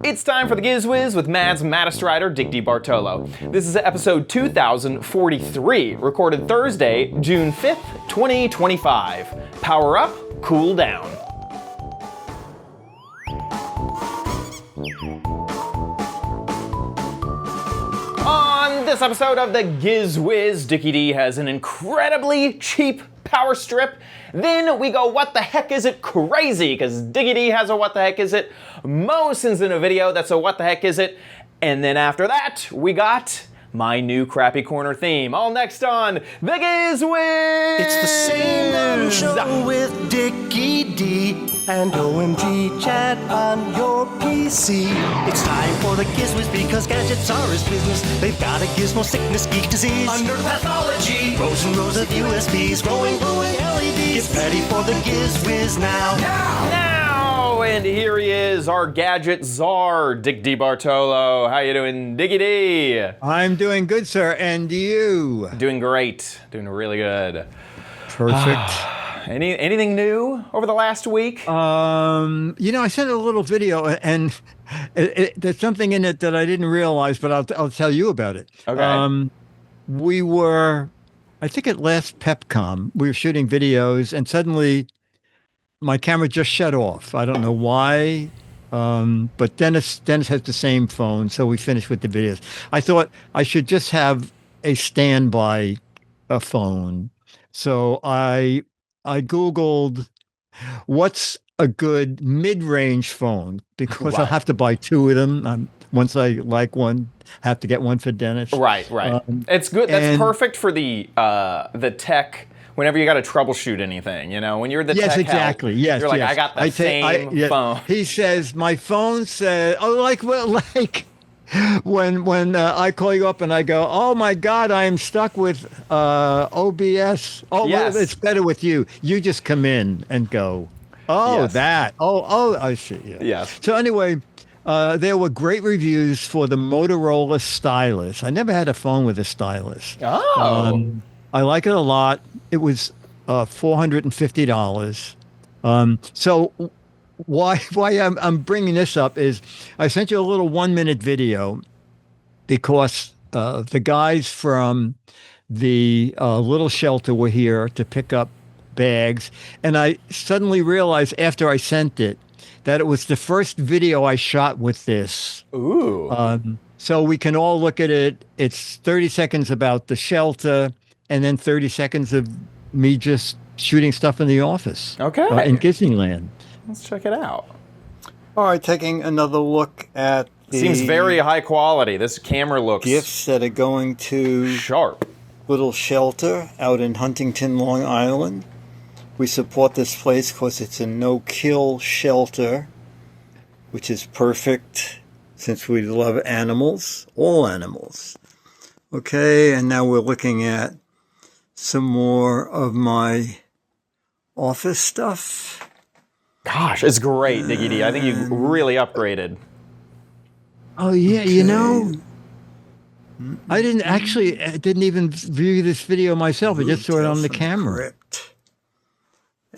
It's time for the Giz Wiz with Mad's maddest writer, Dick DeBartolo. This is episode 2043, recorded Thursday, June 5th, 2025. Power up, cool down. On this episode of the Giz Wiz, Dickie D has an incredibly cheap power strip. Then we go, what the heck is it crazy? Because Dickie D has a what the heck is it. Mo sends in a video that's a what the heck is it. And then after that, we got my new crappy corner theme. All next on the Giz Wiz. It's the same damn show with Dickie D and OMG chat on your PC. It's time for the Giz Wiz because gadgets are his business. They've got a gizmo sickness, geek disease, under pathology, rows and rows of USBs, glowing LEDs. Get ready for the Giz Wiz now. And here he is, our gadget czar, Dick DeBartolo. How you doing, Dickie D? I'm doing good, sir, and you? Doing great, doing really good. Perfect. Anything new over the last week? I sent a little video, and there's something in it that I didn't realize, but I'll tell you about it. Okay. We were, I think at last PepCom, we were shooting videos, and suddenly my camera just shut off. I don't know why, but Dennis has the same phone, so we finished with the videos. I thought I should just have a standby phone. So I Googled what's a good mid-range phone, because I'll have to buy two of them. Once I like one, have to get one for Dennis. Right. It's good. That's perfect for the tech. Whenever you got to troubleshoot anything, when you're the tech exactly. help, Yes, you're like, yes. I got the same phone. He says, my phone said, when I call you up and I go, oh my God, I am stuck with OBS. Oh, yes. Well, it's better with you. You just come in and go, oh, yes. That. Oh, I see. Yeah. Yes. So anyway, there were great reviews for the Motorola stylus. I never had a phone with a stylus. Oh. I like it a lot. It was $450. So why I'm bringing this up is I sent you a little 1-minute video because the guys from the little shelter were here to pick up bags, and I suddenly realized after I sent it that it was the first video I shot with this. Ooh. So we can all look at it. It's 30 seconds about the shelter, and then 30 seconds of me just shooting stuff in the office. Okay. In Disneyland. Let's check it out. All right, taking another look at the Seems very high quality. This camera looks gifts that are going to sharp. Little Shelter out in Huntington, Long Island. We support this place because it's a no-kill shelter, which is perfect since we love animals, all animals. Okay, and now we're looking at some more of my office stuff. Gosh, it's great, Dickie D. I think you really upgraded. Oh, yeah, okay. I didn't even view this video myself. I just saw it on the camera.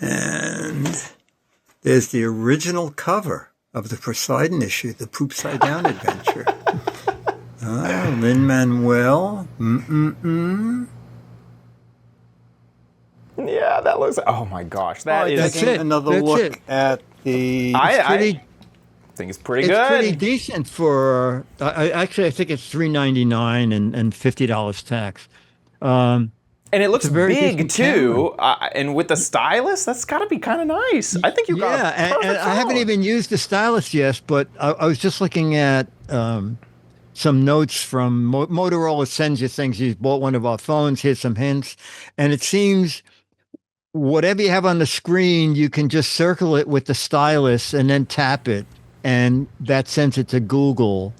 And there's the original cover of the Poseidon issue, the Poop Side Down adventure. Lin-Manuel. Yeah, that looks. Oh my gosh, that's it. Another look at the. I think it's pretty good. It's pretty decent for. I think it's $399 and $50 tax. And it looks big too. And with the stylus, that's got to be kind of nice. I think you got a perfect and I haven't even used the stylus yet, but I was just looking at some notes from Motorola. Sends you things. You bought one of our phones. Here's some hints, and it seems whatever you have on the screen, you can just circle it with the stylus and then tap it, and that sends it to Google.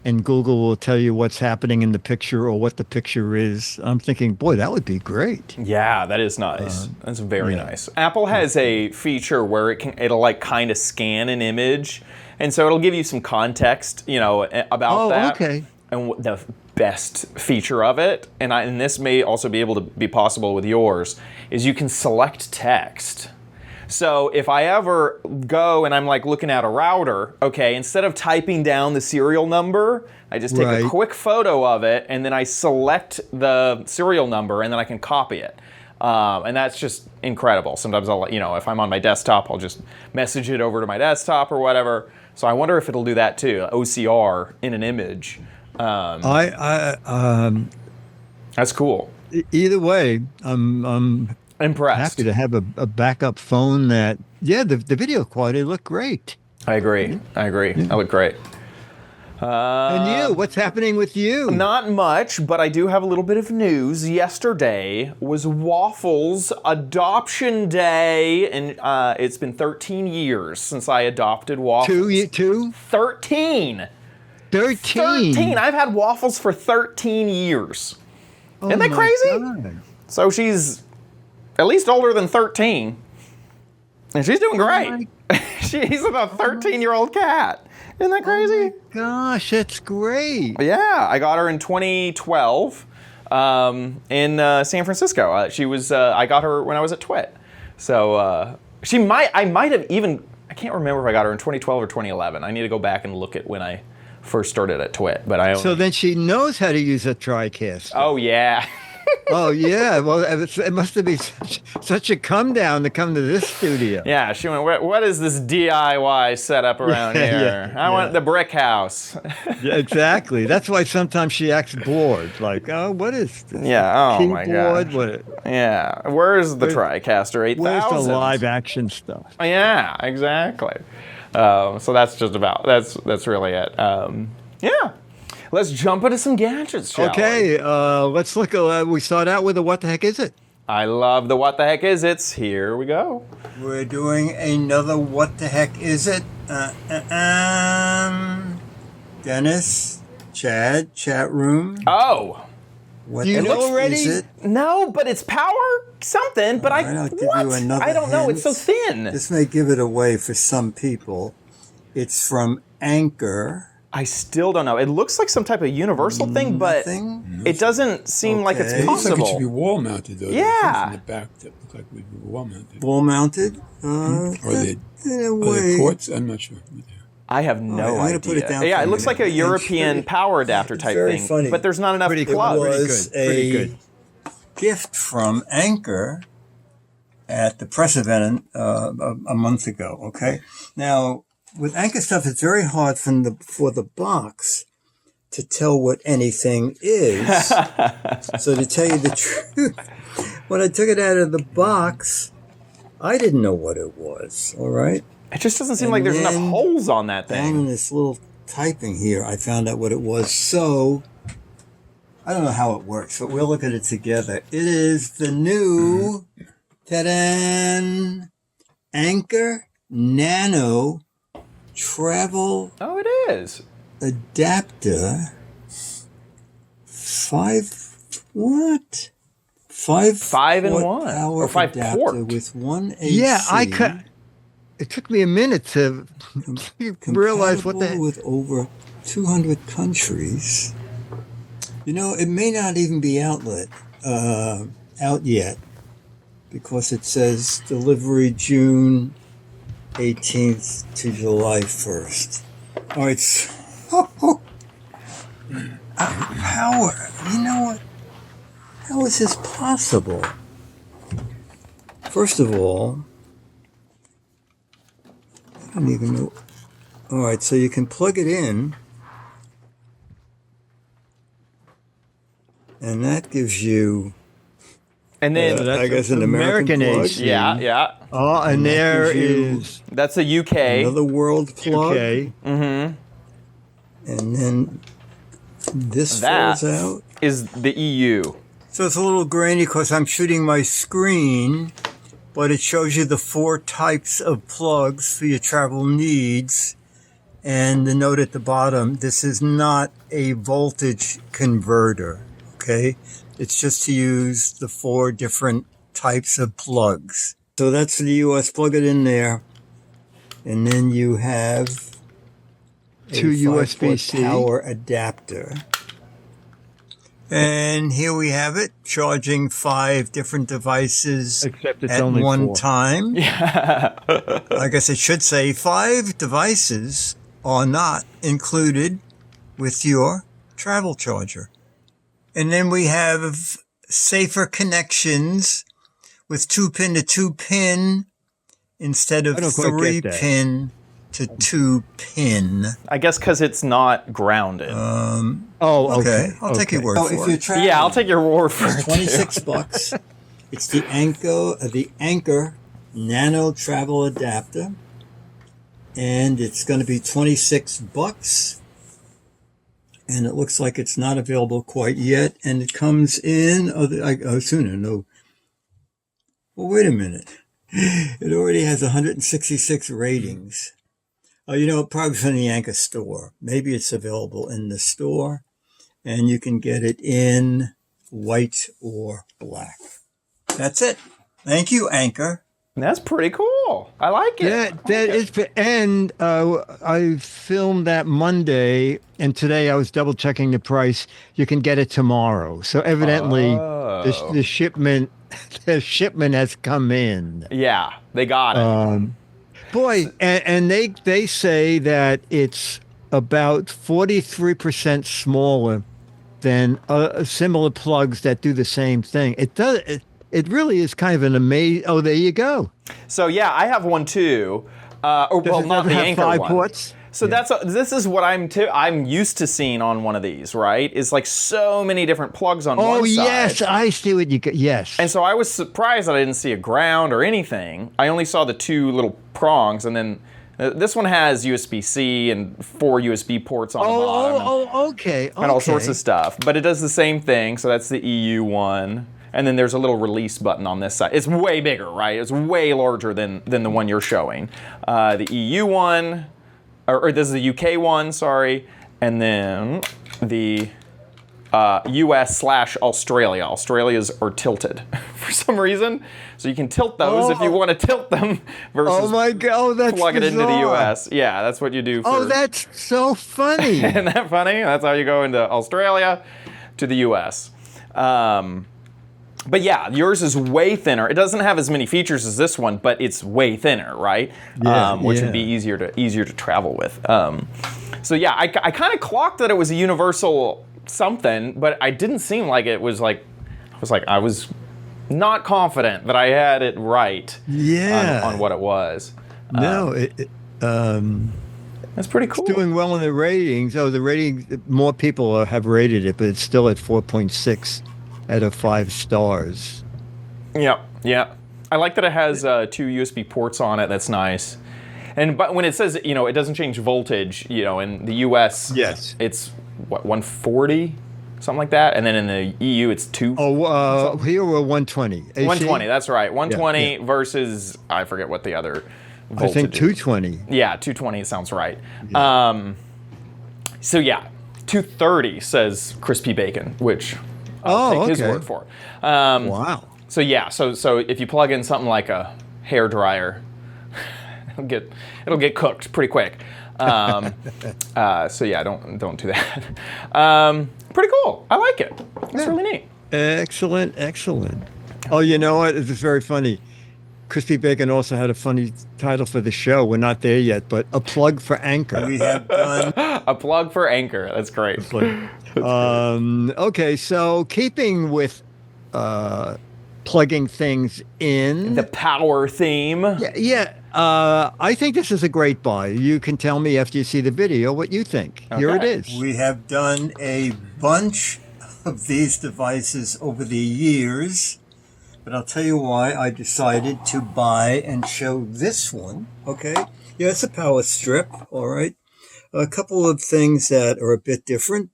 And Google will tell you what's happening in the picture or what the picture is. I'm thinking, boy, that would be great. Yeah, that is nice. That's very nice. Apple has a feature where it'll like kind of scan an image, and so it'll give you some context, about that. Oh, okay. And the best feature of it, and this may also be able to be possible with yours, is you can select text. So if I ever go and I'm like looking at a router, okay, instead of typing down the serial number, I just take a quick photo of it and then I select the serial number and then I can copy it. And that's just incredible. Sometimes I'll, if I'm on my desktop, I'll just message it over to my desktop or whatever. So I wonder if it'll do that too, OCR in an image. That's cool. Either way, I'm impressed. Happy to have a backup phone that, the video quality looked great. I agree. That looked great. And you, what's happening with you? Not much, but I do have a little bit of news. Yesterday was Waffle's adoption day, and it's been 13 years since I adopted Waffles. Two? 13. 13? I've had Waffles for 13 years. Isn't that crazy? God. So she's at least older than 13, and she's doing great. She's a 13-year-old cat. Isn't that crazy? Oh my gosh, that's great. Yeah, I got her in 2012 in San Francisco. I got her when I was at TWIT. So I can't remember if I got her in 2012 or 2011. I need to go back and look at when I first started at TWIT. So then she knows how to use a TriCaster. Oh, yeah. Oh, yeah. Well, it must have been such a come down to come to this studio. Yeah, she went, what is this DIY setup around here? I want the brick house. Yeah, exactly. That's why sometimes she acts bored. Like, oh, what is this? Yeah, oh my God. Yeah, where's the TriCaster 8000? Where's the live action stuff? Yeah, exactly. So that's really it. Yeah. Let's jump into some gadgets, shall we? Let's look. We start out with a what the heck is it? I love the what the heck is it's. Here we go. We're doing another what the heck is it? Dennis, Chad, chat room. Oh. What Do you the know heck already? is it? No, but it's power something, but All right, I'll give you what? another I don't know. hint. It's so thin. This may give it away for some people. It's from Anker. I still don't know. It looks like some type of universal thing, but Nothing? it doesn't seem like it's Okay. It looks like it should be possible. wall mounted though. Yeah. There's things in the back that look like would be wall mounted. Wall mounted? Are they In a are way. they ports? I'm not sure. I have no I'm idea. gonna put it down Yeah, for it a looks like a minute. European It's power adapter type very thing, funny. but there's not enough Pretty plug. good. was Pretty a good. gift from Anker at the press event a month ago. Okay, now with Anker stuff, it's very hard for the box to tell what anything is. So to tell you the truth, when I took it out of the box, I didn't know what it was. All right. It just doesn't seem And like there's enough then holes on that Down in thing. this little typing here, I found out what it was. So I don't know how it works, but we'll look at it together. It is the new ta-da, Anker Nano travel Oh, it is. adapter. 5-in-1 or 5 adapter port. with one AC. Yeah, it took me a minute to realize what Compatible with over 200 countries. You know, it may not even be out yet because it says delivery June 18th to July 1st. All right, so how, you know what? How is this possible? First of all, I don't even know. All right, so you can plug it in, and that gives you, And then, I guess, an American plug. AC. yeah. Oh, and that there gives you is That's a UK. another world plug. okay. And then this That falls out. is the EU. So it's a little grainy because I'm shooting my screen, but it shows you the 4 types of plugs for your travel needs. And the note at the bottom, this is not a voltage converter, okay? It's just to use the 4 different types of plugs. So that's the US, plug it in there. And then you have a 2 5-foot USB-C. power adapter. And here we have it, charging 5 different devices Except it's at only one 4. time. I guess it should say 5 devices are not included with your travel charger. And then we have safer connections with 2-pin to 2-pin instead of I don't quite get that. 3-pin to 2-pin. I guess because it's not grounded. Okay, I'll take your word for it. Yeah, I'll take your word for it. $26. It's the Anker Nano travel adapter, and it's going to be $26. And it looks like it's not available quite yet, and it comes in. No. Well, wait a minute. It already has 166 ratings. Probably from the Anker store. Maybe it's available in the store, and you can get it in white or black. That's it. Thank you, Anker. That's pretty cool. I like it. That is, and I filmed that Monday, and today I was double checking the price. You can get it tomorrow. So evidently, the shipment has come in. Yeah, they got it. Boy, and they say that it's about 43% smaller than similar plugs that do the same thing. It does. It really is kind of an amazing. Oh, there you go. So yeah, I have one too. Not the Anker 5 one. ports. So this is what I'm used to seeing on one of these, right? It's like so many different plugs on one side. Oh yes, I see what you got. Yes. And so I was surprised that I didn't see a ground or anything. I only saw the 2 little prongs, and then this one has USB-C and 4 USB ports on the bottom. Okay. And all sorts of stuff. But it does the same thing. So that's the EU one. And then there's a little release button on this side. It's way bigger, right? It's way larger than the one you're showing. The EU one, or this is the UK one, sorry. And then the US/Australia. Australia's are tilted for some reason. So you can tilt those if you want to tilt them versus Oh my God, that's plug it into the bizarre. US. Yeah, that's what you do. That's so funny. Isn't that funny? That's how you go into Australia to the US. But yeah, yours is way thinner. It doesn't have as many features as this one, but it's way thinner, right? Which would be easier to travel with. So yeah, I kind of clocked that it was a universal something, but I didn't seem like it was like, I was not confident that I had it right on what it was. No, That's pretty cool. it's doing well in the ratings. Oh, the rating, more people have rated it, but it's still at 4.6 out of 5 stars. Yeah. I like that it has 2 USB ports on it. That's nice. But when it says, it doesn't change voltage, in the US, Yes. it's what, 140, something like that, and then in the EU it's 2. Here we're 120. AC? 120. That's right. 120 Yeah. versus I forget what the other I voltage think is. 220. Yeah, 220 sounds right. So yeah, 230 says crispy bacon, which I'll take his word for. Wow. So yeah, so if you plug in something like a hair dryer, it'll get cooked pretty quick. So yeah, don't do that. Pretty cool. I like it. It's really neat. Excellent. Oh, you know what? It's very funny. Crispy Bacon also had a funny title for the show. We're not there yet, but a plug for Anker. We have done. A plug for Anker. That's great. Okay, so keeping with plugging things in. The power theme. Yeah. I think this is a great buy. You can tell me after you see the video what you think. Here it is. We have done a bunch of these devices over the years, but I'll tell you why I decided to buy and show this one. Okay. Yeah, it's a power strip. All right. A couple of things that are a bit different.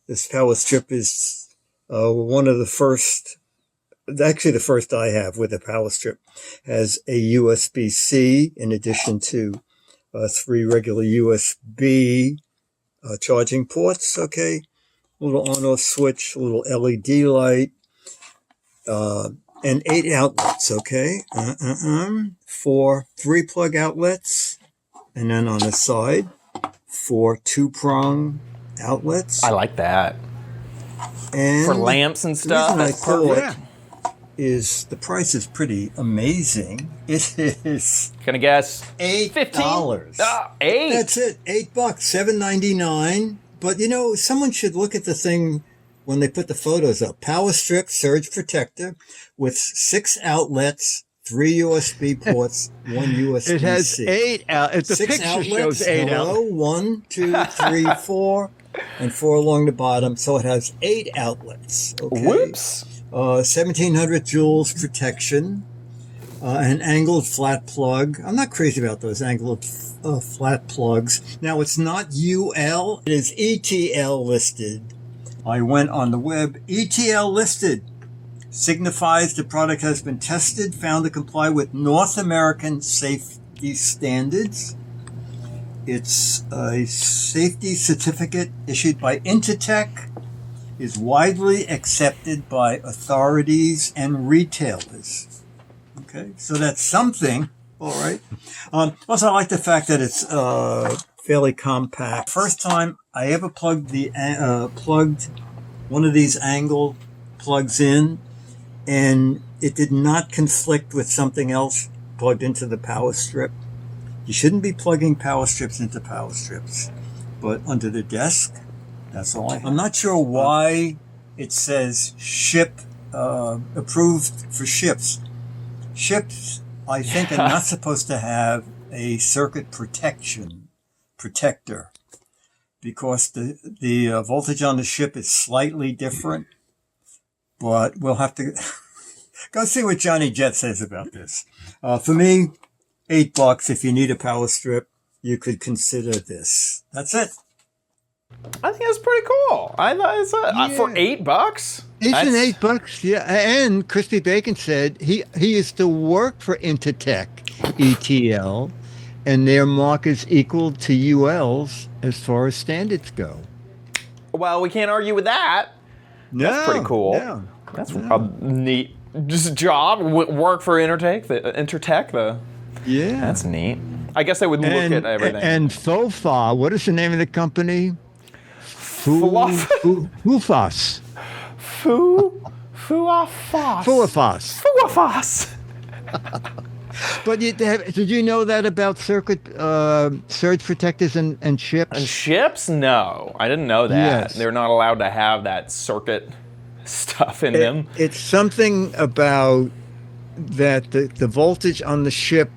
This power strip is one of the first. Actually, the first I have with a power strip has a USB-C in addition to 3 regular USB charging ports. Okay, a little on-off switch, a little LED light, and 8 outlets. Okay, 3 plug outlets, and then on the side 4 2-prong outlets. I like that. And For lamps and stuff, the reason that's I thought perfect. is the price is pretty amazing. It is Gonna guess $8. 15? $8. That's it. $8, $7.99. But you know, someone should look at the thing when they put the photos up. Power strip surge protector with 6 outlets, 3 USB ports, 1 USB-C. It has 8 out. The 6 picture outlets. shows 8 Hello, outlets. 1, 2, 3, 4, and 4 along the bottom. So it has 8 outlets. Okay. Whoops. 1700 joules protection, an angled flat plug. I'm not crazy about those angled flat plugs. Now, it's not UL, it is ETL listed. I went on the web. ETL listed signifies the product has been tested, found to comply with North American safety standards. It's a safety certificate issued by Intertech, is widely accepted by authorities and retailers. Okay, so that's something. All right. Also, I like the fact that it's fairly compact. First time I ever plugged one of these angle plugs in, and it did not conflict with something else plugged into the power strip. You shouldn't be plugging power strips into power strips, but under the desk, that's all I have. I'm not sure why it says ship approved for ships. Ships, I think, are not supposed to have a circuit protector because the voltage on the ship is slightly different. But we'll have to go see what Johnny Jet says about this. For me, $8. If you need a power strip, you could consider this. That's it. I think that's pretty cool. I thought it's for $8. Isn't $8? Yeah. And Crispy Bacon said he used to work for Intertech ETL, and their mark is equal to UL's as far as standards go. Well, we can't argue with that. That's pretty cool. No, That's a neat just job. Work for Intertech. yeah. That's neat. I guess they would look at everything. And FOFA, what is the name of the company? Fluff- Fufas. Fuafas. But did you know that about surge protectors and ships? And ships? No, I didn't know that. Yes. They're not allowed to have that circuit stuff in them. It's something about that the voltage on the ship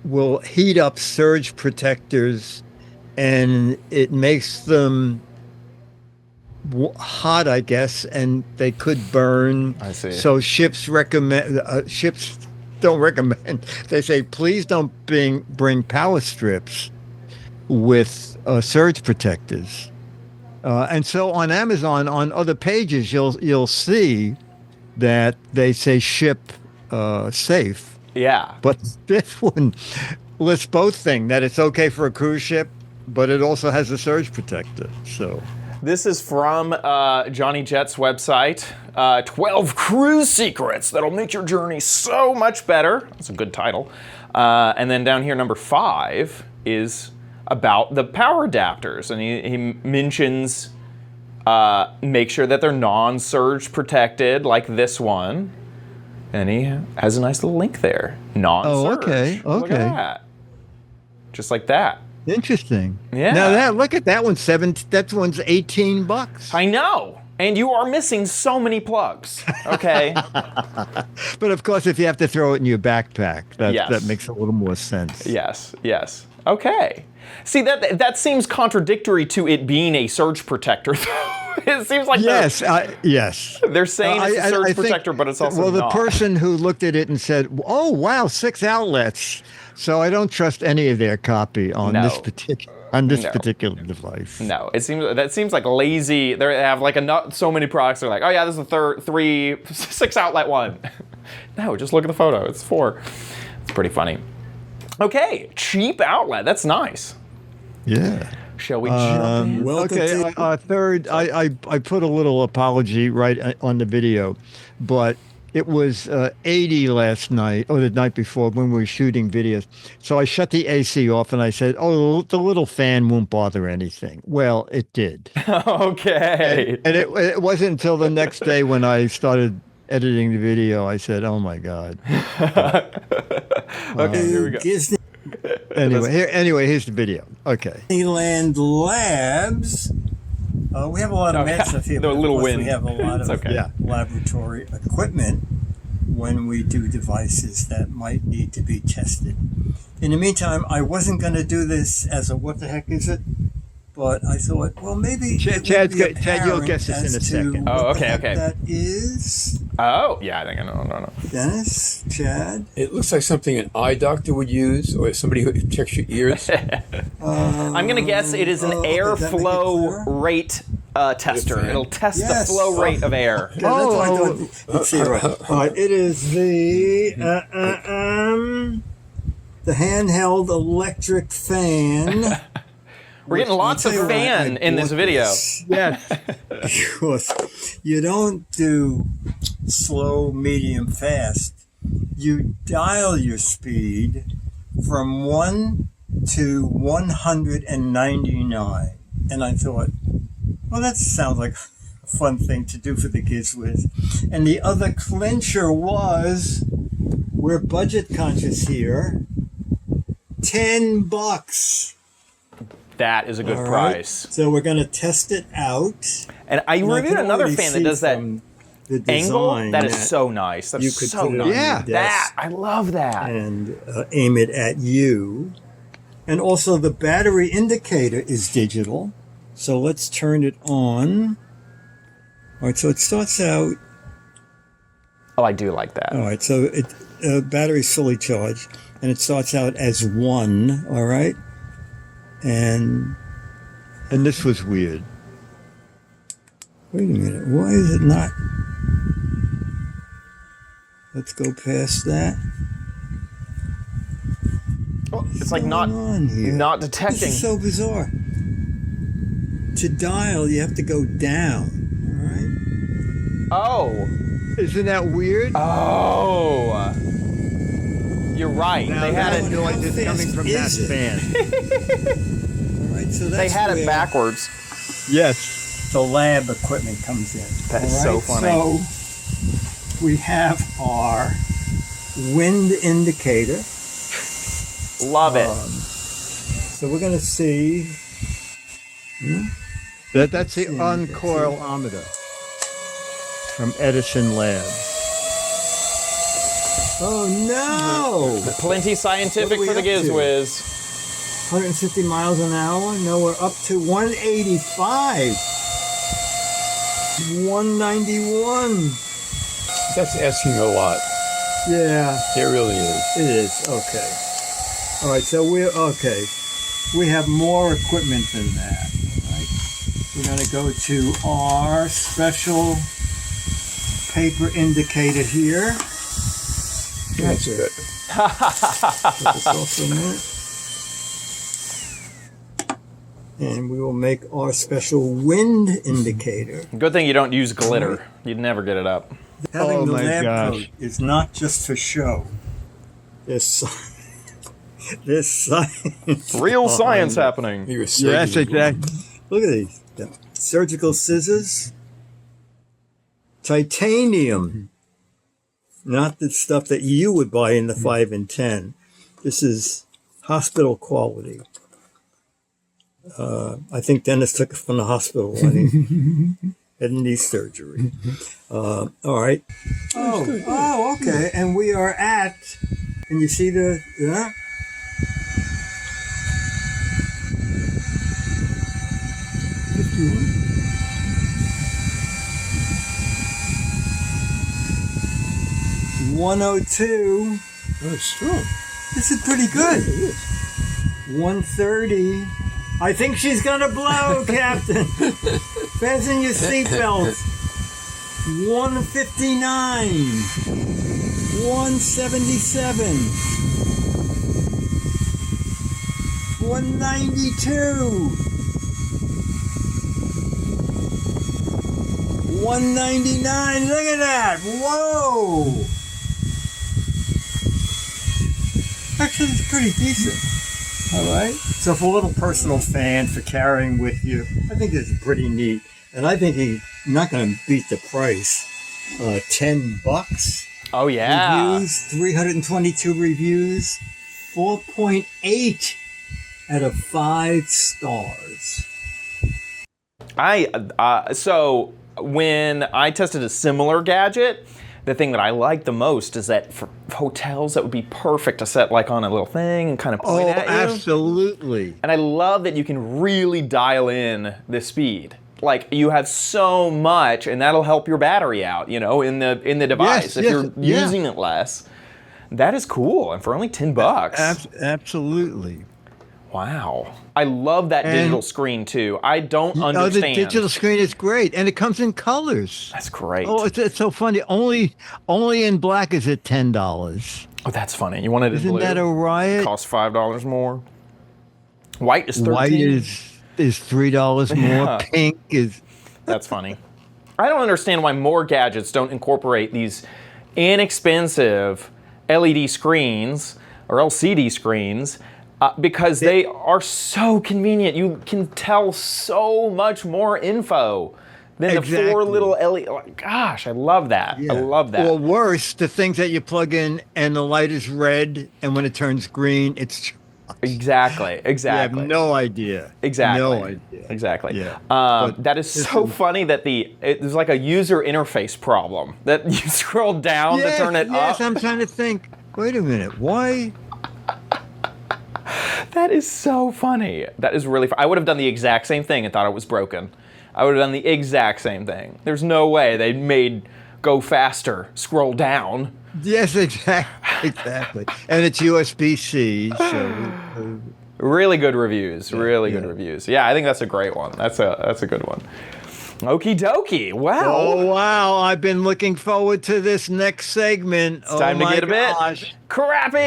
will heat up surge protectors, and it makes them hot, I guess, and they could burn. I see. So ships don't recommend. They say, please don't bring power strips with surge protectors. And so on Amazon, on other pages, you'll see that they say ship safe. Yeah. But this one lists both things, that it's okay for a cruise ship, but it also has a surge protector. So This is from Johnny Jet's website. 12 cruise secrets that'll make your journey so much better. That's a good title. And then down here, number 5 is about the power adapters. And he mentions make sure that they're non-surge protected, like this one. And he has a nice little link there. Non-surge. Oh, okay. Look at that. Just like that. interesting. Yeah. Now look at that one. That one's $18. I know. And you are missing so many plugs. Okay. But of course, if you have to throw it in your backpack, Yes. that makes a little more sense. Yes. Okay. See, that seems contradictory to it being a surge protector, though. It seems like Yes. they're saying it's a surge I think- protector, but it's also well, the not. person who looked at it and said, "Oh, wow, 6 outlets." So I don't trust any of their copy on No. this particular device. No, that seems like lazy. They have like so many products. They're like, oh yeah, this is the 6 outlet one. No, just look at the photo. It's 4. It's pretty funny. Okay, cheap outlet. That's nice. Yeah. Shall we jump in? Welcome Okay, to third, I put a little apology right on the video, but It was 80 last night, or the night before, when we were shooting videos. So I shut the AC off and I said, oh, the little fan won't bother anything. Well, it did. Okay. And it wasn't until the next day when I started editing the video, I said, oh my God. Okay, here we go. Anyway, here's the video. Okay. Disneyland Labs. We have a lot of Okay. med stuff here. The but of little course wind. We have a lot It's of okay. Yeah. laboratory equipment when we do devices that might need to be tested. In the meantime, I wasn't going to do this as a what the heck is it? But I thought, well, maybe Chad, you'll guess this in a second. Oh, what the okay, heck okay. that is. Oh, yeah, I think I know. Dennis, Chad. It looks like something an eye doctor would use, or somebody who checks your ears. I'm gonna guess it is an okay, does that make it airflow clearer? rate tester. fan. It'll test Yes. the flow rate of air. Okay, that's what I thought. Let's see, right. All right, it is the handheld electric fan. We're getting lots of I'll tell you what, fan I in this bought video. this Yes. because you don't do slow, medium, fast. You dial your speed from 1 to 199. And I thought, well, that sounds like a fun thing to do for the Giz Wiz. And the other clincher was, we're budget conscious here, $10. That is a good All right. price. So we're going to test it out. And I And I reviewed can another already fan that see does that from the angle. design That is so nice. That's you could so put it nice. on Yeah. your desk That I love that. and aim it at you. And also the battery indicator is digital. So let's turn it on. All right, so it starts out. Oh, I do like that. All right, so battery's fully charged, and it starts out as 1. All right, and And this was weird. wait a minute, why is it not? Let's go past that. Oh, it's like not on here? not This detecting. is so bizarre. To dial, you have to go down. All right. Oh. Isn't that weird? Oh. You're right. Now They had that it. noise is coming from that Is it? fan. All right. So that's They had it where backwards. Yes. the lab equipment comes in. That is All so right, funny. So we have our wind indicator. Love it. So we're going to see. That's the uncoilometer from Edison Labs. Oh no! Plenty scientific What are for the we Giz up to? Wiz. 150 miles an hour. No, we're up to 185. 191. That's asking a lot. Yeah, It really is. it is. Okay. All right, so we're okay. We have more equipment than that. All right. We're going to go to our special paper indicator here. That's good. Put this off for a minute. And we will make our special wind indicator. Good thing you don't use glitter. You'd never get it up. Having Oh the my lab gosh. coat is not just for show. There's science. Real science behind happening. You're a Yes, surgeon. exactly. Look at these. Yeah. Surgical scissors. Titanium. Not the stuff that you would buy in the 5 and 10. This is hospital quality. I think Dennis took it from the hospital when he had knee surgery. All right. Oh, okay. And we are at, and you see the, yeah? $102. Oh, it's strong. This is pretty good. It is. 130. I think she's gonna blow, Captain. Fasten your seatbelts. 159. 177. 192. $1.99. Look at that. Whoa. Actually, it's pretty decent. All right. So for a little personal fan for carrying with you, I think this is pretty neat. And I think you're not going to beat the price. $10. Oh, yeah. Reviews, 322 reviews, 4.8 out of 5 stars. So when I tested a similar gadget, the thing that I like the most is that for hotels, that would be perfect to set like on a little thing and kind of point at you. Absolutely. And I love that you can really dial in the speed. Like you have so much, and that'll help your battery out, in the device if you're using it less. That is cool, and for only $10. Absolutely. Wow. I love that digital screen too. I don't understand. The digital screen is great, and it comes in colors. That's great. Oh, it's so funny. Only in black is it $10. Oh, that's funny. You wanted it in blue? Isn't that a riot? It costs $5 more. White is $13. White is $3 more. Yeah. Pink is... That's funny. I don't understand why more gadgets don't incorporate these inexpensive LED screens or LCD screens because they are so convenient. You can tell so much more info than the four little LED. Gosh, I love that. Yeah. I love that. Or worse, the things that you plug in and the light is red, and when it turns green, it's... Exactly. You have no idea. Exactly. No idea. Exactly. Yeah. That is so funny that there's like a user interface problem that you scroll down to turn it up. Yes, I'm trying to think. Wait a minute. Why? That is so funny. That is really I would have done the exact same thing and thought it was broken. I would have done the exact same thing. There's no way they made go faster, scroll down. Yes, exactly. And it's USB-C, so... Really good reviews. Really good reviews. Yeah, I think that's a great one. That's a good one. Okie dokie. Wow. Oh, wow. I've been looking forward to this next segment. It's time to get a bit crappy.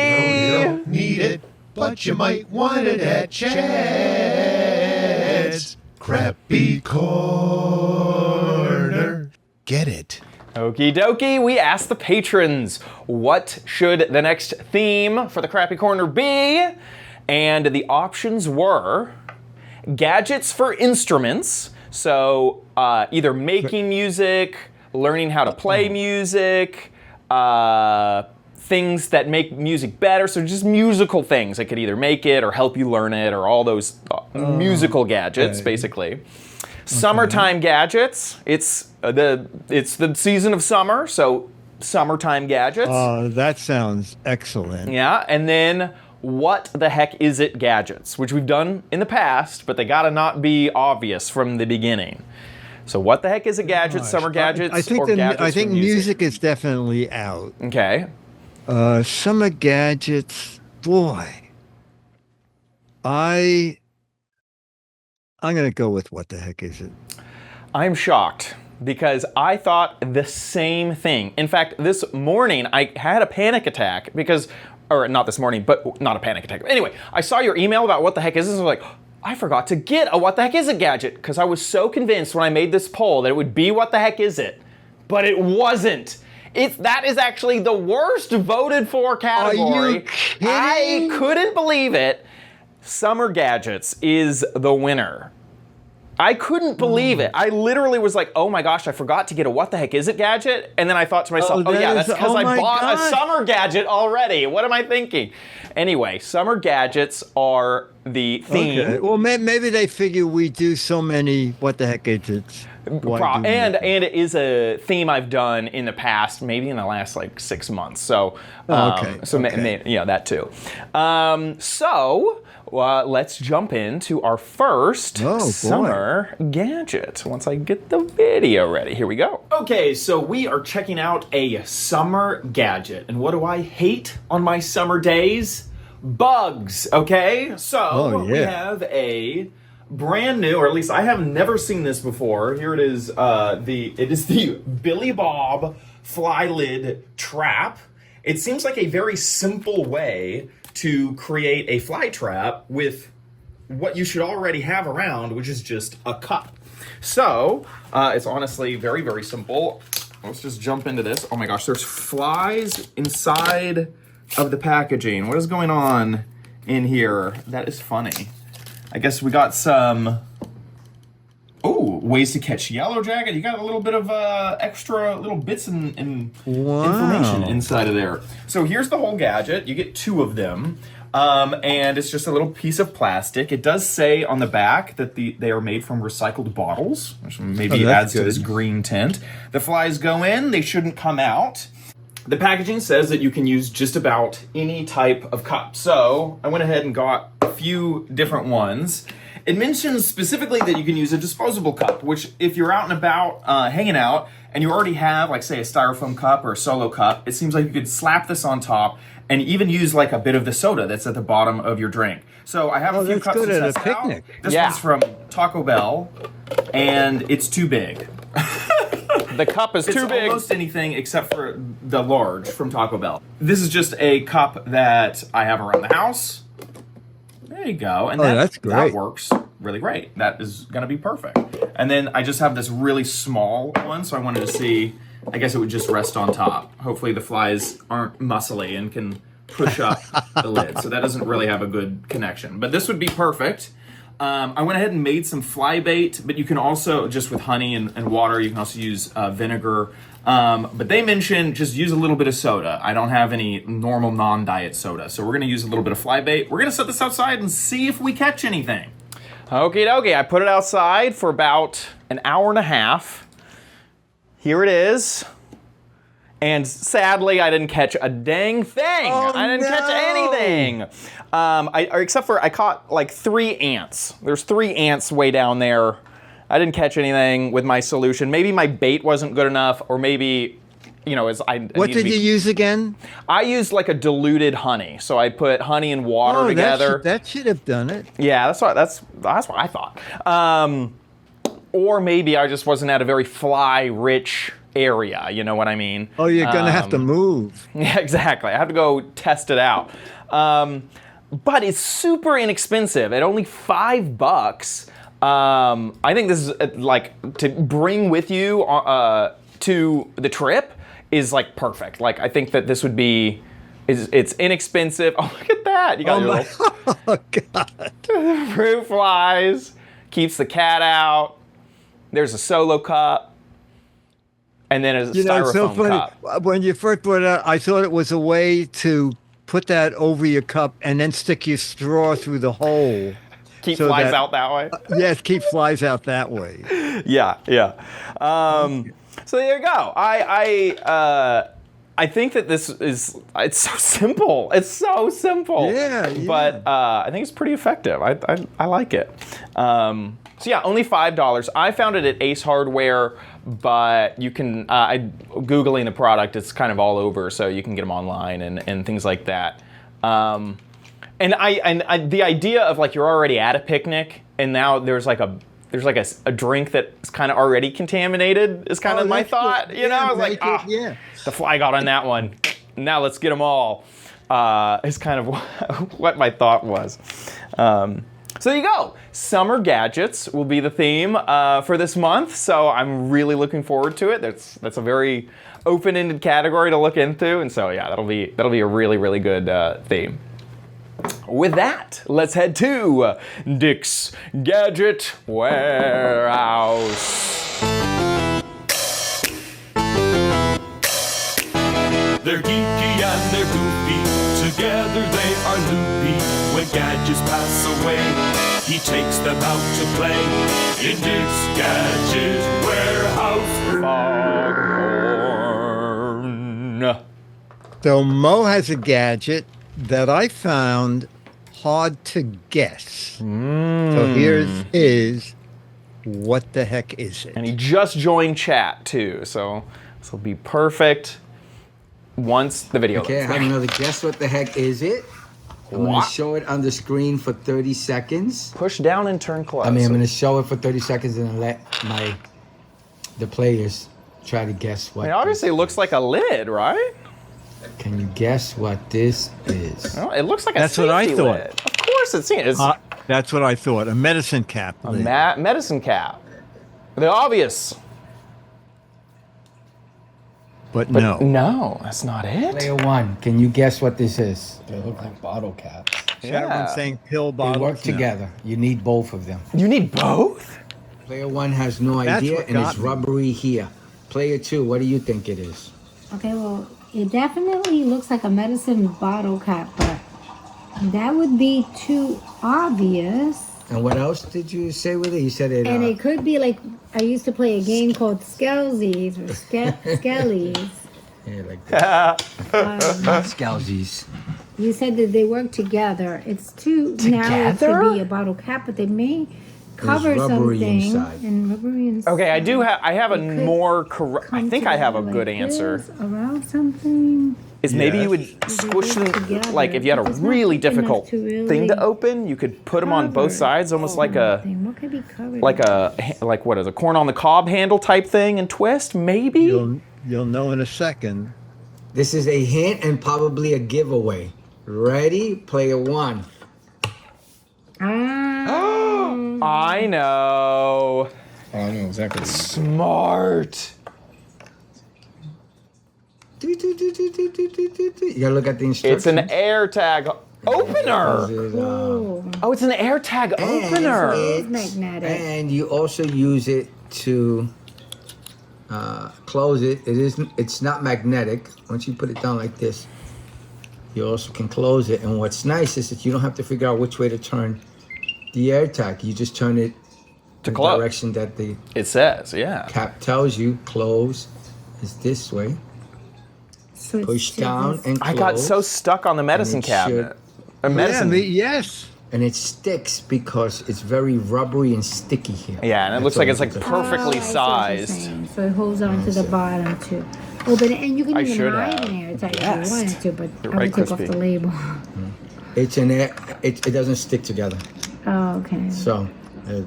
You don't need it, but you might want it at Chad's Crappy Corner. Get it. Okie dokie, we asked the patrons, what should the next theme for the Crappy Corner be? And the options were gadgets for instruments, so either making music, learning how to play music, things that make music better, so just musical things that could either make it or help you learn it, or all those musical gadgets, basically. Summertime gadgets. It's the season of summer, so summertime gadgets. That sounds excellent. Yeah, and then what the heck is it gadgets, which we've done in the past, but they gotta not be obvious from the beginning. So what the heck is it gadgets, summer gadgets, I think or gadgets I think for music? music is definitely out. Okay. Summer gadgets, boy. I'm going to go with what the heck is it? I'm shocked because I thought the same thing. In fact, this morning I had a panic attack because, or not this morning, but not a panic attack. Anyway, I saw your email about what the heck is this. I was like, I forgot to get a what the heck is it gadget because I was so convinced when I made this poll that it would be what the heck is it, but it wasn't. That is actually the worst voted for category. Are you kidding? I couldn't believe it. Summer gadgets is the winner. I couldn't believe it. I literally was like, oh my gosh, I forgot to get a what the heck is it gadget. And then I thought to myself, that's because I bought a summer gadget already. What am I thinking? Anyway, summer gadgets are the theme. Okay. Well, maybe they figure we do so many what the heck is it. And it is a theme I've done in the past, maybe in the last like 6 months. So, that too. Let's jump into our first summer gadget. Once I get the video ready, here we go. Okay, so we are checking out a summer gadget, and what do I hate on my summer days? Bugs. Okay, so we have a brand new, or at least I have never seen this before. Here it is. It is the Billy Bob fly lid trap. It seems like a very simple way to create a fly trap with what you should already have around, which is just a cup. So, it's honestly very, very simple. Let's just jump into this. Oh my gosh, there's flies inside of the packaging. What is going on in here? That is funny. I guess we got some, ways to catch yellow jacket. You got a little bit of extra little bits and information inside of there. So here's the whole gadget. You get 2 of them. And it's just a little piece of plastic. It does say on the back that they are made from recycled bottles, which maybe adds to this green tint. The flies go in, they shouldn't come out. The packaging says that you can use just about any type of cup. So I went ahead and got a few different ones. It mentions specifically that you can use a disposable cup, which if you're out and about hanging out and you already have, like, say, a styrofoam cup or a solo cup, it seems like you could slap this on top and even use like a bit of the soda that's at the bottom of your drink. So I have a few cups good to at a test picnic. out. This one's from Taco Bell, and it's too big. The cup is too big. It's almost anything except for the large from Taco Bell. This is just a cup that I have around the house. There you go. And that's great. That works really great. That is going to be perfect. And then I just have this really small one, so I wanted to see, I guess it would just rest on top. Hopefully the flies aren't muscly and can push up the lid. So that doesn't really have a good connection. But this would be perfect. I went ahead and made some fly bait, but you can also, just with honey and water, you can also use vinegar. But they mentioned just use a little bit of soda. I don't have any normal non-diet soda. So we're going to use a little bit of fly bait. We're going to set this outside and see if we catch anything. Okie dokie, I put it outside for about an hour and a half. Here it is. And sadly, I didn't catch a dang thing. I didn't catch anything. Except for I caught like 3 ants. There's 3 ants way down there. I didn't catch anything with my solution. Maybe my bait wasn't good enough, or maybe, What did you use again? I used like a diluted honey. So I put honey and water together. That should have done it. Yeah, that's what I thought. Or maybe I just wasn't at a very fly-rich area, you know what I mean? Oh, you're going to have to move. Yeah, exactly. I have to go test it out. But it's super inexpensive at only $5. I think this is like to bring with you to the trip is like perfect. Like I think that this would be, it's inexpensive. Oh, look at that. You got your little Oh, God. fruit flies, keeps the cat out. There's a solo cup. And then a styrofoam it's so funny. cup. When you first brought it out, I thought it was a way to put that over your cup and then stick your straw through the hole. Keep flies out that way? Yes, keep flies out that way. Yeah. So there you go. I think that it's so simple. It's so simple. Yeah. But I think it's pretty effective. I like it. So yeah, only $5. I found it at Ace Hardware, but you can, Googling the product, it's kind of all over, so you can get them online and things like that. And the idea of like you're already at a picnic and now there's like a drink that's kind of already contaminated is kind of my thought. Good. You know, I was like, the fly got on that one. Now let's get them all. Is kind of what my thought was. So there you go. Summer gadgets will be the theme for this month. So I'm really looking forward to it. That's a very open-ended category to look into, and so yeah, that'll be a really, really good theme. With that, let's head to Dick's Gadget Warehouse. They're geeky and they're goofy, together they are loopy. When gadgets pass away, he takes them out to play in Dick's Gadget Warehouse. Foghorn. So Mo has a gadget that I found hard to guess. So here's his. What the heck is it? And he just joined chat too, so this will be perfect once the video Okay, I loads. have another guess. What the heck is it? I'm going to show it on the screen for 30 seconds. Push down and turn close. I'm going to show it for 30 seconds and then let the players try to guess what. It obviously looks like a lid, right? Can you guess what this is? Well, it looks like a That's what I safety thought. lid. Of course it's That's what I thought. A medicine cap. A medicine cap. The obvious. But no. No, that's not it. Player one, can you guess what this is? They look like bottle caps. Everyone's saying pill They bottles. work No. together. You need both of them. You need both? Player one has no That's idea, what and got it's me. rubbery here. Player two, what do you think it is? Okay, well, it definitely looks like a medicine bottle cap, but that would be too obvious. And what else did you say with it? You said it. And it could be like, I used to play a game called Skelzies or Skellies. Yeah, like that. Scalzies. You said that they work together. It's too narrow to be a bottle cap, but they may cover rubbery something. inside. And rubbery inside. Okay, I have a It could more correct. I come think I have a together good like answer. this, around something. Is maybe you would They squish work them, together. like if you had a It's not really thick enough difficult to really thing to open, you could put them on both cover sides, almost like a something. What could be covered? like what is a corn on the cob handle type thing and twist, maybe. You'll know in a second. This is a hint and probably a giveaway. Ready? Player one. I know. Oh, I know exactly. Smart. You gotta look at the instructions. It's an AirTag opener. This is, Oh, it's an AirTag opener. It's magnetic. And you also use it to close it. It's not magnetic. Once you put it down like this, you also can close it. And what's nice is that you don't have to figure out which way to turn the AirTag. You just turn it To the close. direction that the It says, yeah. cap tells you. Close is this way. So it's Push to down this- and close. I got so stuck on the medicine it cabinet. A Yeah, medicine. yes. And it sticks because it's very rubbery and sticky here. Yeah, and it looks That's like all it's like it does. perfectly I see what you're sized. saying. So it holds on to the bottom too. Open it, and you can I even should hide have an AirTag if guessed. you wanted to, but You're I right, would take off Crispy. the label. It's an air. It doesn't stick together. Oh, okay. So, yeah.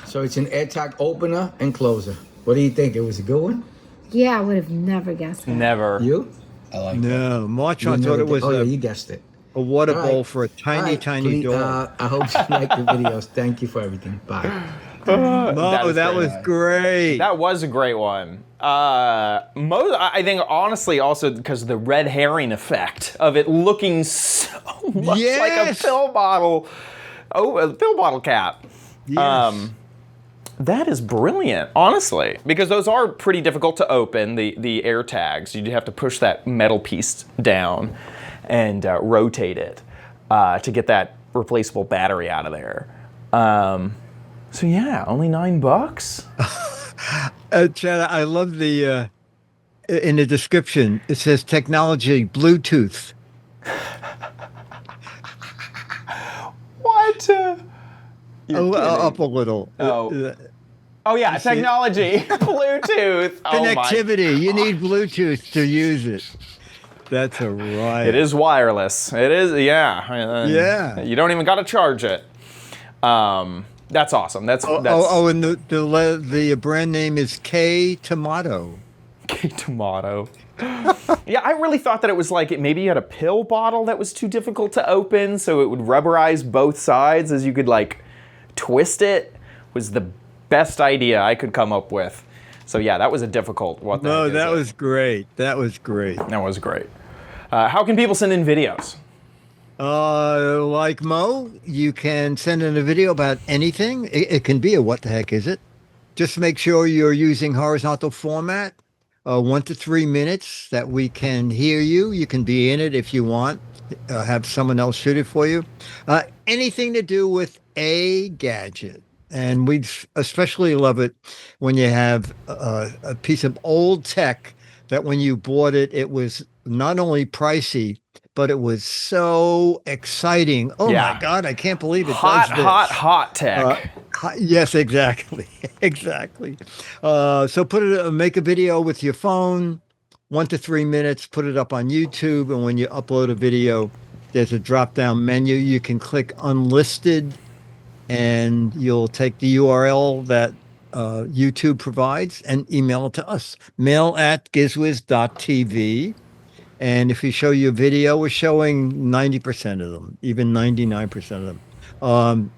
So it's an AirTag opener and closer. What do you think? It was a good one? Yeah, I would have never guessed that. Never. You? I like No, Marchon You thought never it was did- Oh yeah, a, you guessed it. a water All bowl right. for a tiny, All right, tiny please, dog. I hope you like the videos. Thank you for everything. Bye. No, is that great. was great. That was a great one. I think honestly also because of the red herring effect of it looking so much like a Yes. pill bottle. Oh, a pill bottle cap. Yes. That is brilliant, honestly, because those are pretty difficult to open. The air tags, you have to push that metal piece down and rotate it to get that replaceable battery out of there. So yeah, only $9. Chad, I love the in the description. It says technology Bluetooth. What? Up a little. Oh yeah, technology, Bluetooth. Connectivity. You need Bluetooth to use it. That's a riot. It is wireless. It is, yeah. Yeah. You don't even got to charge it. That's awesome. That's and the brand name is K Tomato. K Tomato. Yeah, I really thought that it was like maybe you had a pill bottle that was too difficult to open, so it would rubberize both sides as you could like twist it. Was the best idea I could come up with. So yeah, that was a difficult one. No, that was great. That was great. That was great. How can people send in videos? Like Mo, you can send in a video about anything. It can be a what the heck is it? Just make sure you're using horizontal format, 1 to 3 minutes that we can hear you. You can be in it if you want. Have someone else shoot it for you. Anything to do with a gadget. And we'd especially love it when you have a piece of old tech that when you bought it, it was not only pricey, but it was so exciting. Oh Yeah. my God, I can't believe it Hot, does this. hot tech. Yes, exactly. Exactly. So make a video with your phone, 1 to 3 minutes, put it up on YouTube. And when you upload a video, there's a drop-down menu. You can click unlisted and you'll take the URL that YouTube provides and email it to us. mail@gizwiz.tv. And if we show you a video, we're showing 90% of them, even 99% of them. You'll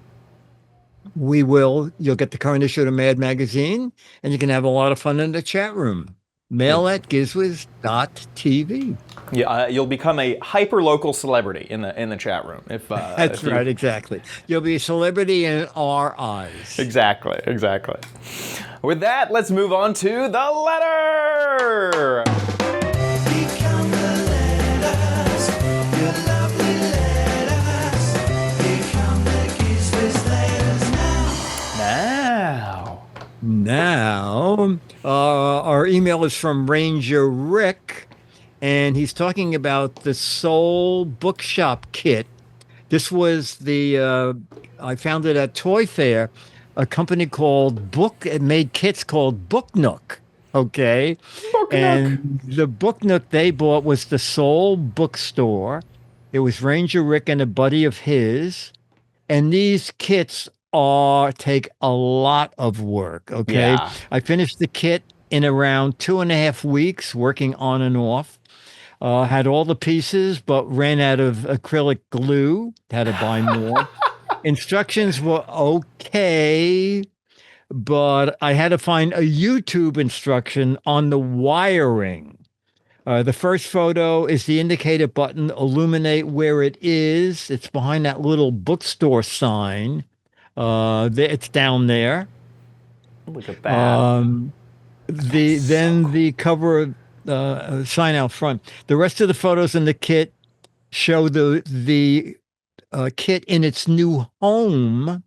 get the current issue of Mad Magazine, and you can have a lot of fun in the chat room. Mail at gizwiz.tv. Yeah, you'll become a hyper local celebrity in the chat room. That's right, exactly. You'll be a celebrity in our eyes. Exactly. With that, let's move on to the letter. Become the letters, your lovely letters. Become the Giz Wiz letters Now, our email is from Ranger Rick, and he's talking about the Soul Bookshop kit. This was I found it at Toy Fair, a company called it made kits called Book Nook. Okay. And the Book Nook they bought was the Soul Bookstore. It was Ranger Rick and a buddy of his. And these kits take a lot of work. Okay. Yeah. I finished the kit in around 2.5 weeks, working on and off. Had all the pieces, but ran out of acrylic glue. Had to buy more. Instructions were okay, but I had to find a YouTube instruction on the wiring. The first photo is the indicator button, illuminate where it is. It's behind that little bookstore sign. It's down there. Look at that. Then the cover sign out front. The rest of the photos in the kit show the kit in its new home,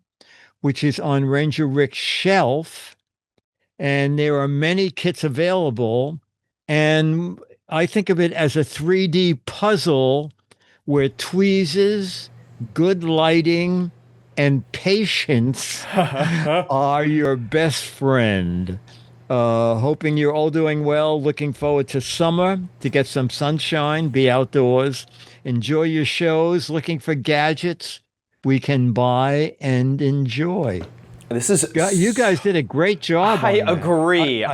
which is on Ranger Rick's shelf. And there are many kits available. And I think of it as a 3D puzzle where tweezers, good lighting, and patience are your best friend. Hoping you're all doing well. Looking forward to summer to get some sunshine, be outdoors, enjoy your shows. Looking for gadgets we can buy and enjoy. You guys did a great job. I agree.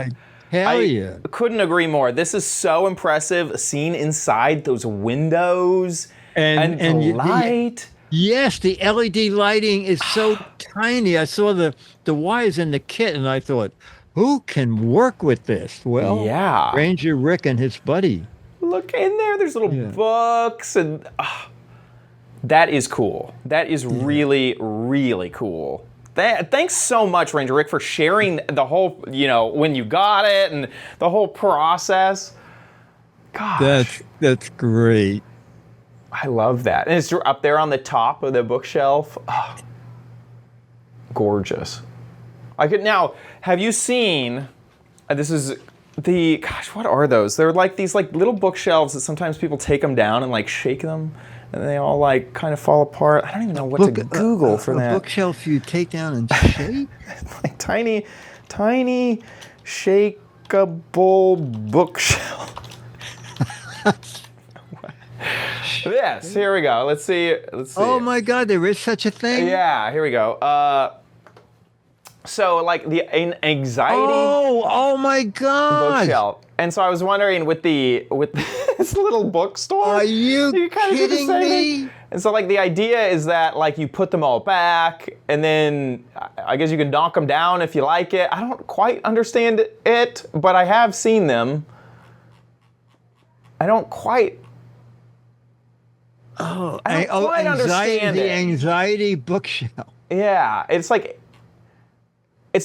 Hell yeah. Couldn't agree more. This is so impressive. Seen inside those windows and the light. Yes, the LED lighting is so tiny. I saw the wires in the kit and I thought, who can work with this? Well, yeah, Ranger Rick and his buddy. Look in there. There's little books and that is cool. That is really, really cool. Thanks so much, Ranger Rick, for sharing the whole, when you got it and the whole process. Gosh. That's great. I love that. And it's up there on the top of the bookshelf. Oh, gorgeous. Now, have you seen, this is what are those? They're like these little bookshelves that sometimes people take them down and shake them and they all kind of fall apart. I don't even know what to Google for that. A bookshelf you take down and shake? Tiny shakeable bookshelf. Yes, here we go. Let's see. Oh my God, there is such a thing? Yeah, here we go. So the anxiety. Oh my God. Bookshelf. And so I was wondering with this little bookstore. Are you kidding me? And so the idea is that you put them all back and then I guess you can knock them down if you like it. I don't quite understand it, but I have seen them. I don't quite. I don't quite understand the it. anxiety bookshelf. Yeah, it's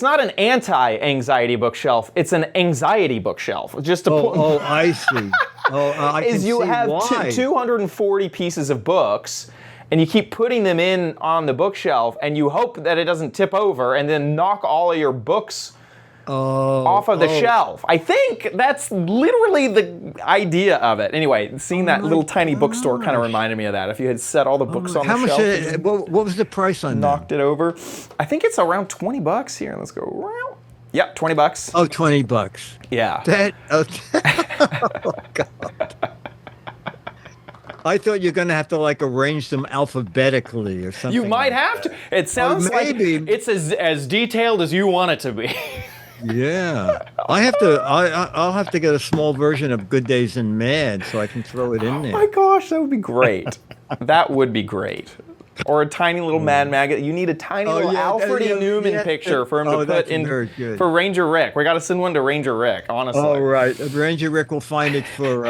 not an anti-anxiety bookshelf. It's an anxiety bookshelf. Just to put. Oh, I see. I can you see have why. 240 pieces of books, and you keep putting them in on the bookshelf, and you hope that it doesn't tip over, and then knock all of your books off of the shelf. I think that's literally the idea of it. Anyway, seeing that little tiny bookstore kind of reminded me of that. If you had set all the books on the shelf. How much? What was the price on that? Knocked it over. I think it's around $20 here. Let's go around. Yep, $20. Oh, $20. Yeah. Oh God. I thought you're going to have to arrange them alphabetically or something. You might have to. It sounds like it's as detailed as you want it to be. Yeah, I'll have to get a small version of Good Days and Mad so I can throw it in there. Oh my gosh, that would be great. That would be great. Or a tiny little Mad Magazine. You need a tiny little Alfred E. Newman picture for him to put in for Ranger Rick. We got to send one to Ranger Rick, honestly. Oh, right. Ranger Rick will find it for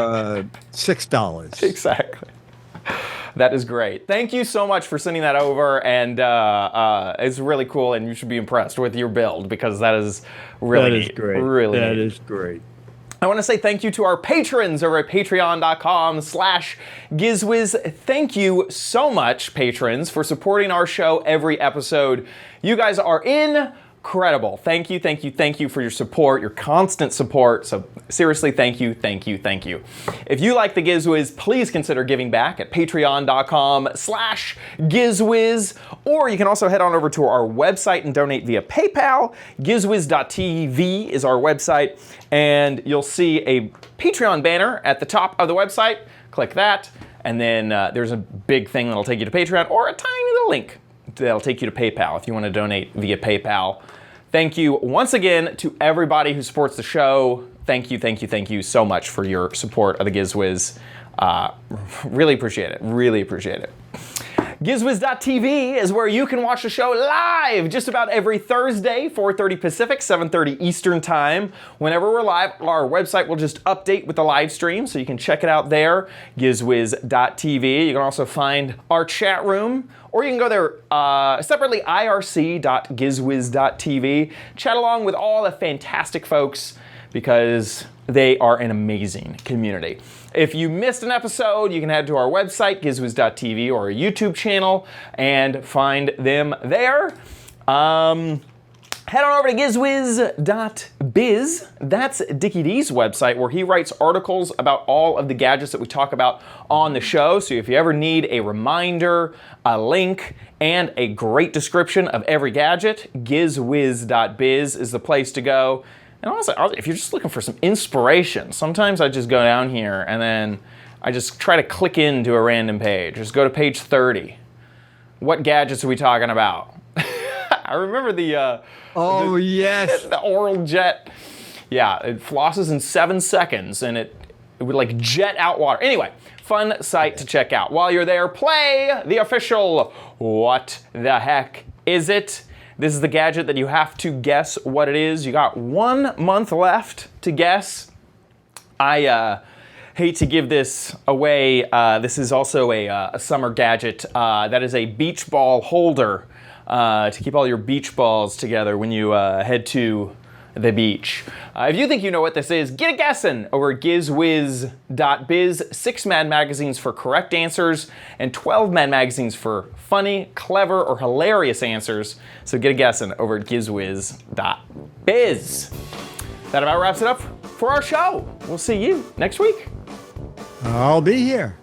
$6. Exactly. That is great. Thank you so much for sending that over, and it's really cool, and you should be impressed with your build because that is really neat. Great. Really That neat. is great. I want to say thank you to our patrons over at patreon.com/GizWiz. Thank you so much, patrons, for supporting our show every episode. You guys are incredible. Thank you, thank you, thank you for your support, your constant support. So seriously, thank you, thank you, thank you. If you like the Giz Wiz, please consider giving back at patreon.com/GizWiz, or you can also head on over to our website and donate via PayPal. GizWiz.tv is our website, and you'll see a Patreon banner at the top of the website. Click that, and then there's a big thing that'll take you to Patreon, or a tiny little link that'll take you to PayPal if you want to donate via PayPal. Thank you once again to everybody who supports the show. Thank you, thank you, thank you so much for your support of the Giz Wiz. Really appreciate it, really appreciate it. GizWiz.tv is where you can watch the show live just about every Thursday, 4:30 Pacific, 7:30 Eastern Time. Whenever we're live, our website will just update with the live stream, so you can check it out there, GizWiz.tv. You can also find our chat room, or you can go there separately, irc.gizwiz.tv. Chat along with all the fantastic folks because they are an amazing community. If you missed an episode, you can head to our website, gizwiz.tv, or our YouTube channel and find them there. Head on over to gizwiz.biz. That's Dickie D's website, where he writes articles about all of the gadgets that we talk about on the show. So if you ever need a reminder, a link, and a great description of every gadget, gizwiz.biz is the place to go. And also, if you're just looking for some inspiration, sometimes I just go down here and then I just try to click into a random page. Just go to page 30. What gadgets are we talking about? I remember the oral jet. Yeah, it flosses in 7 seconds and it would like jet out water. Anyway, fun site to check out. While you're there, play the official What the Heck Is It? This is the gadget that you have to guess what it is. You got 1 month left to guess. I hate to give this away. This is also a summer gadget. That is a beach ball holder to keep all your beach balls together when you head to the beach. If you think you know what this is, get a guessing over at gizwiz.biz. 6 Mad magazines for correct answers and 12 Mad magazines for funny, clever, or hilarious answers. So get a guessing over at gizwiz.biz. That about wraps it up for our show. We'll see you next week. I'll be here.